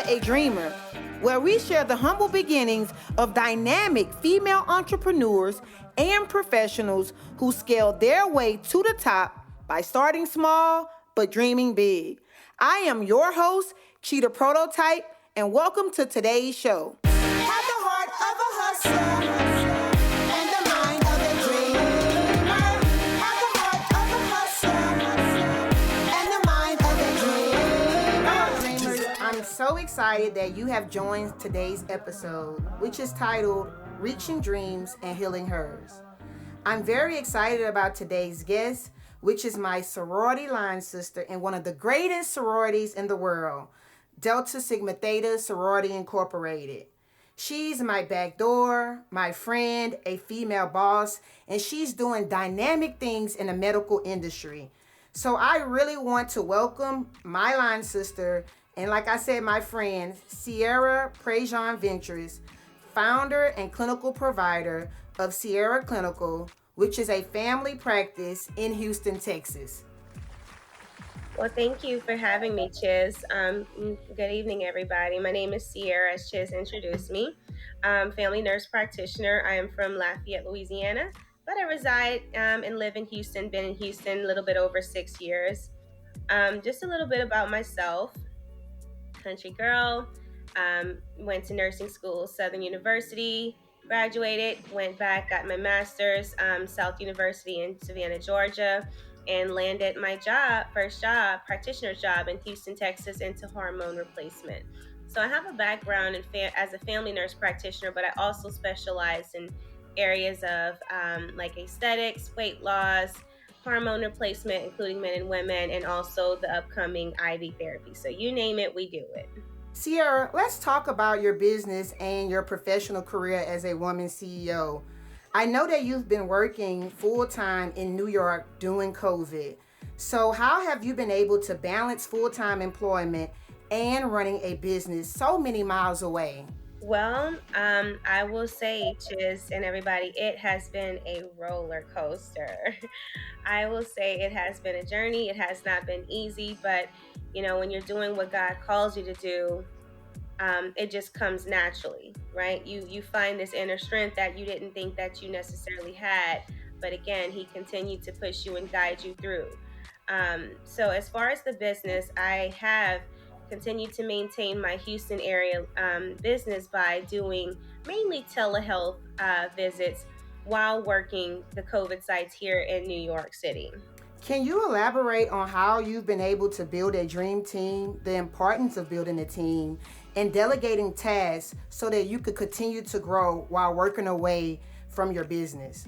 A Dreamher, where we share the humble beginnings of dynamic female entrepreneurs and professionals who scale their way to the top by starting small but dreaming big. I am your host, Cheetah Prototype, and welcome to today's show. Have the heart of a hustler and the mind of a dreamer. Have the heart of a hustler and the mind of a dreamer. Dreamers, I'm so excited that you have joined today's episode, which is titled Reaching Dreams and Healing Hers. I'm very excited about today's guest, which is my sorority line sister in one of the greatest sororities in the world, Delta Sigma Theta Sorority Incorporated. She's my back door, my friend, a female boss, and she's doing dynamic things in the medical industry. So I really want to welcome my line sister, and like I said, my friend, Cearra Prejean Ventress, founder and clinical provider of Cearra Clinical, which is a family practice in Houston, Texas. Well, thank you for having me, Chiz. Good evening, everybody. My name is Cearra, as Chiz introduced me. Family nurse practitioner. I am from Lafayette, Louisiana, but I reside and live in Houston, been in Houston a little bit over 6 years. Just a little bit about myself. Country girl, went to nursing school, Southern University, graduated, went back, got my master's, South University in Savannah, Georgia, and landed my first job, practitioner's job in Houston, Texas, into hormone replacement. So I have a background as a family nurse practitioner, but I also specialize in areas of like aesthetics, weight loss, hormone replacement, including men and women, and also the upcoming IV therapy. So you name it, we do it. Cearra, let's talk about your business and your professional career as a woman CEO. I know that you've been working full-time in New York during COVID. So how have you been able to balance full-time employment and running a business so many miles away? Well, I will say, Chiz and everybody, it has been a roller coaster. I will say it has been a journey. It has not been easy, but when you're doing what God calls you to do, it just comes naturally, right? You find this inner strength that you didn't think that you necessarily had, but again, He continued to push you and guide you through. So as far as the business, I have continued to maintain my Houston area business by doing mainly telehealth visits while working the COVID sites here in New York City. Can you elaborate on how you've been able to build a dream team, the importance of building a team, and delegating tasks so that you could continue to grow while working away from your business?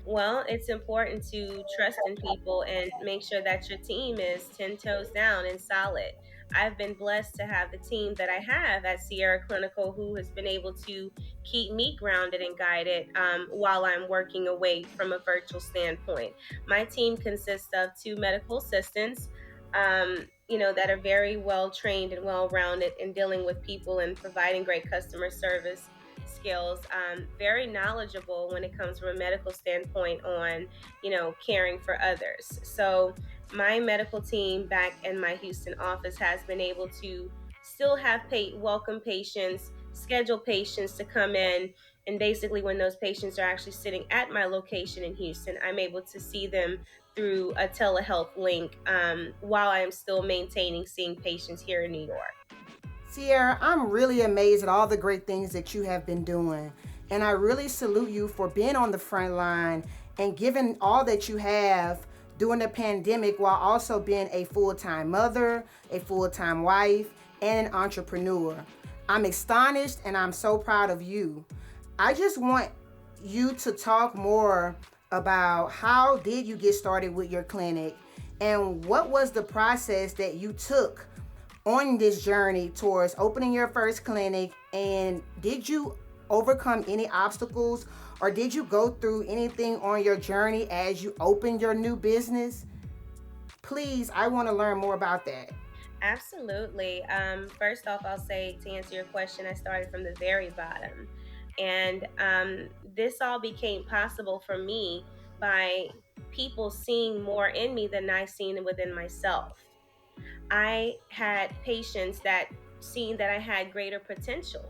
Well, it's important to trust in people and make sure that your team is 10 toes down and solid. I've been blessed to have the team that I have at Cearra Clinical who has been able to keep me grounded and guided while I'm working away from a virtual standpoint. My team consists of 2 medical assistants, that are very well trained and well rounded in dealing with people and providing great customer service skills, very knowledgeable when it comes from a medical standpoint on, caring for others. So my medical team back in my Houston office has been able to still have welcome patients, schedule patients to come in. And basically when those patients are actually sitting at my location in Houston, I'm able to see them through a telehealth link while I'm still maintaining seeing patients here in New York. Cearra, I'm really amazed at all the great things that you have been doing. And I really salute you for being on the front line and giving all that you have during the pandemic while also being a full-time mother, a full-time wife, and an entrepreneur. I'm astonished and I'm so proud of you. I just want you to talk more about how did you get started with your clinic and what was the process that you took on this journey towards opening your first clinic, and did you overcome any obstacles or did you go through anything on your journey as you opened your new business? Please, I want to learn more about that. Absolutely. First off, I'll say to answer your question, I started from the very bottom. And this all became possible for me by people seeing more in me than I seen within myself. I had patients that seeing that I had greater potential.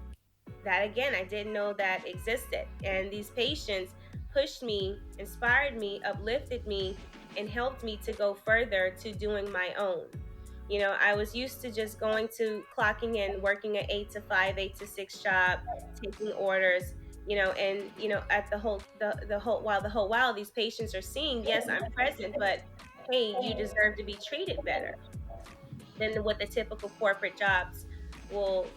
That again, I didn't know that existed. And these patients pushed me, inspired me, uplifted me, and helped me to go further to doing my own. I was used to just going to clocking in, working an 8 to 5, 8 to 6 job, taking orders, and at the whole while these patients are seeing, yes, I'm present, but hey, you deserve to be treated better than what the typical corporate jobs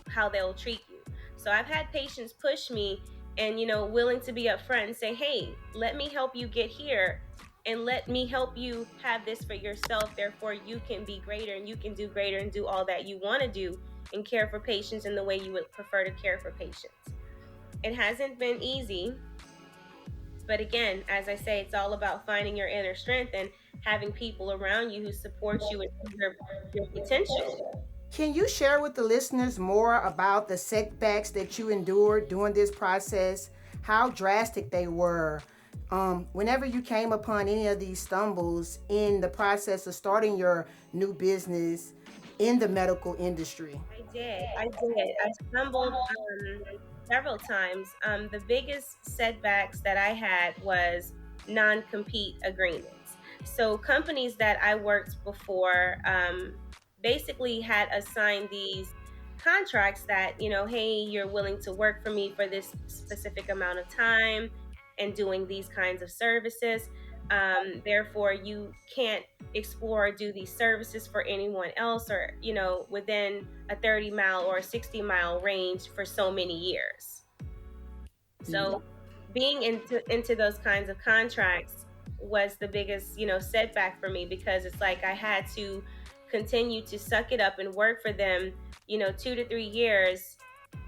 how they'll treat you. So I've had patients push me and willing to be upfront and say, hey, let me help you get here, and let me help you have this for yourself. Therefore, you can be greater, and you can do greater and do all that you want to do and care for patients in the way you would prefer to care for patients. It hasn't been easy, but again, as I say, it's all about finding your inner strength and having people around you who support you and your potential. Can you share with the listeners more about the setbacks that you endured during this process, how drastic they were? Whenever you came upon any of these stumbles in the process of starting your new business in the medical industry? I stumbled several times. The biggest setbacks that I had was non-compete agreements. So companies that I worked before basically had assigned these contracts that, hey, you're willing to work for me for this specific amount of time and doing these kinds of services. Therefore, you can't explore or do these services for anyone else, or within a 30-mile or a 60-mile range for so many years. So being into those kinds of contracts was the biggest setback for me, because it's like I had to continue to suck it up and work for them 2 to 3 years,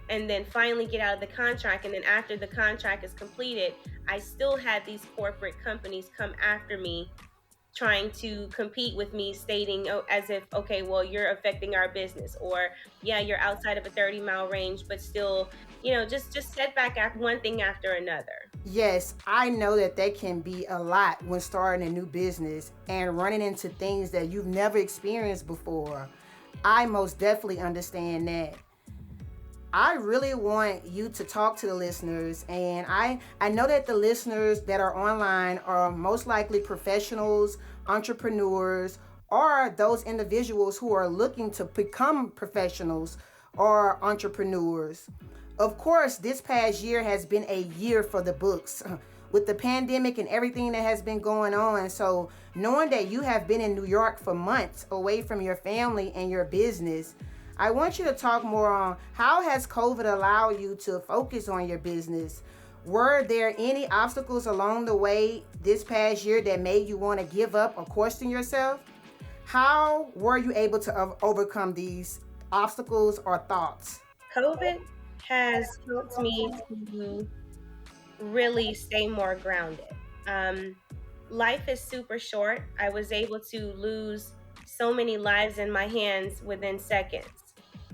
and then finally get out of the contract. And then after the contract is completed, I still had these corporate companies come after me, trying to compete with me, stating, oh, as if, okay, well, you're affecting our business, or yeah, you're outside of a 30-mile range, but still, just setback after one thing after another. Yes, I know that can be a lot when starting a new business and running into things that you've never experienced before. I most definitely understand that. I really want you to talk to the listeners, and I know that the listeners that are online are most likely professionals, entrepreneurs, or those individuals who are looking to become professionals or entrepreneurs. Of course, this past year has been a year for the books with the pandemic and everything that has been going on. So knowing that you have been in New York for months away from your family and your business, I want you to talk more on how has COVID allowed you to focus on your business? Were there any obstacles along the way this past year that made you want to give up or question yourself? How were you able to overcome these obstacles or thoughts? COVID has helped me to really stay more grounded. Life is super short. I was able to lose so many lives in my hands within seconds.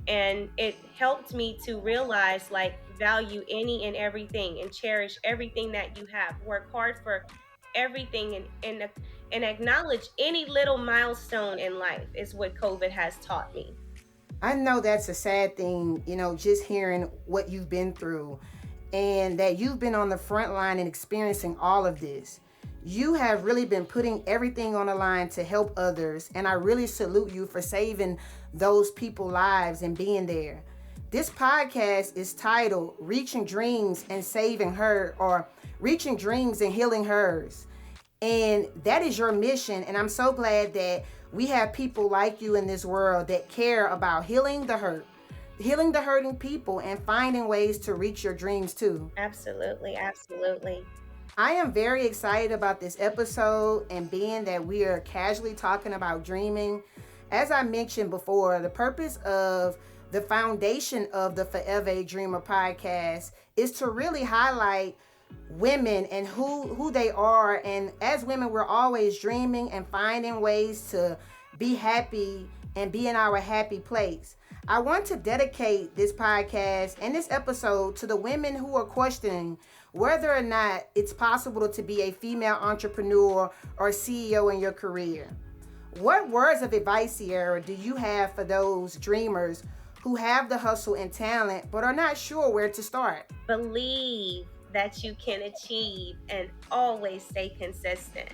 And it helped me to realize, like, value any and everything and cherish everything that you have. Work hard for everything, and acknowledge any little milestone in life is what COVID has taught me. I know that's a sad thing, just hearing what you've been through and that you've been on the front line and experiencing all of this. You have really been putting everything on the line to help others, and I really salute you for saving those people's lives and being there. This podcast is titled Reaching Dreams and Saving Her, or Reaching Dreams and Healing Hers. And that is your mission, and I'm so glad that we have people like you in this world that care about healing the hurting people, and finding ways to reach your dreams too. Absolutely, absolutely. I am very excited about this episode, and being that we are casually talking about dreaming. As I mentioned before, the purpose of the foundation of the Forever a Dreamer podcast is to really highlight women and who they are. And as women, we're always dreaming and finding ways to be happy and be in our happy place. I want to dedicate this podcast and this episode to the women who are questioning whether or not it's possible to be a female entrepreneur or CEO in your career. What words of advice, Cearra, do you have for those dreamers who have the hustle and talent but are not sure where to start. Believe that you can achieve and always stay consistent.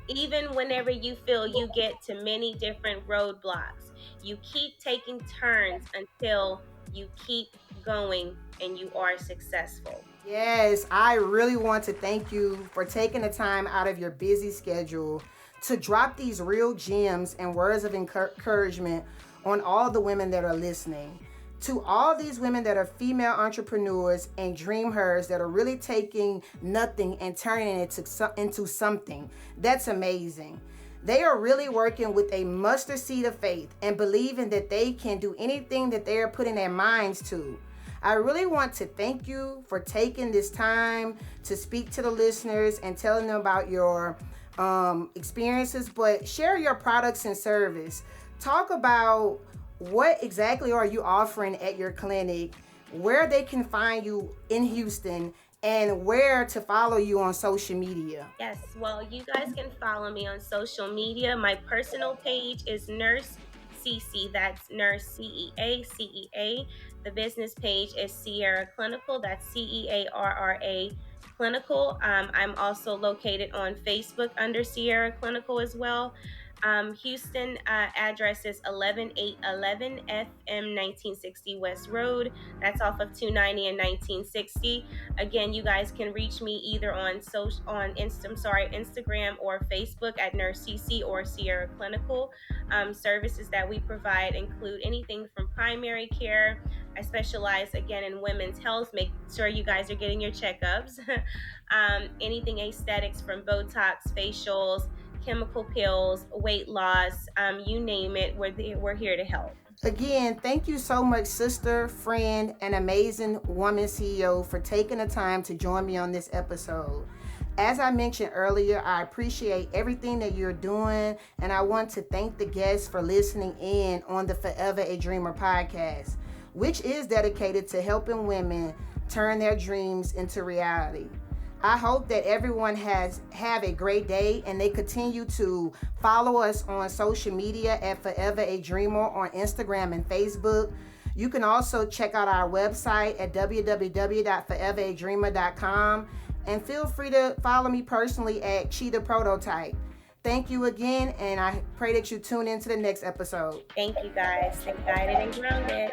Even whenever you feel you get to many different roadblocks, you keep taking turns until you keep going and you are successful. Yes, I really want to thank you for taking the time out of your busy schedule to drop these real gems and words of encouragement on all the women that are listening. To all these women that are female entrepreneurs and dreamers that are really taking nothing and turning it into something, that's amazing. They are really working with a mustard seed of faith and believing that they can do anything that they are putting their minds to. I really want to thank you for taking this time to speak to the listeners and telling them about your experiences, but share your products and service. Talk about what exactly are you offering at your clinic, where they can find you in Houston, and where to follow you on social media. Yes, well, you guys can follow me on social media. My personal page is Nurse CC, that's Nurse CEA. The business page is Cearra Clinical, that's CEARRA Clinical. I'm also located on Facebook under Cearra Clinical as well. Houston address is 11811 FM 1960 West Road. That's off of 290 and 1960. Again, you guys can reach me either on Instagram or Facebook at Nurse CC or Cearra Clinical. Services that we provide include anything from primary care. I specialize again in women's health. Make sure you guys are getting your checkups. Anything aesthetics from Botox, facials, chemical pills, weight loss, you name it, we're here to help. Again, thank you so much, sister, friend, and amazing woman CEO, for taking the time to join me on this episode. As I mentioned earlier, I appreciate everything that you're doing, and I want to thank the guests for listening in on the Forever a Dreamer podcast, which is dedicated to helping women turn their dreams into reality. I hope that everyone have a great day, and they continue to follow us on social media at Forever a Dreamer on Instagram and Facebook. You can also check out our website at www.foreveradreamer.com, and feel free to follow me personally at Cheetah Prototype. Thank you again, and I pray that you tune in to the next episode. Thank you guys. Stay guided and grounded.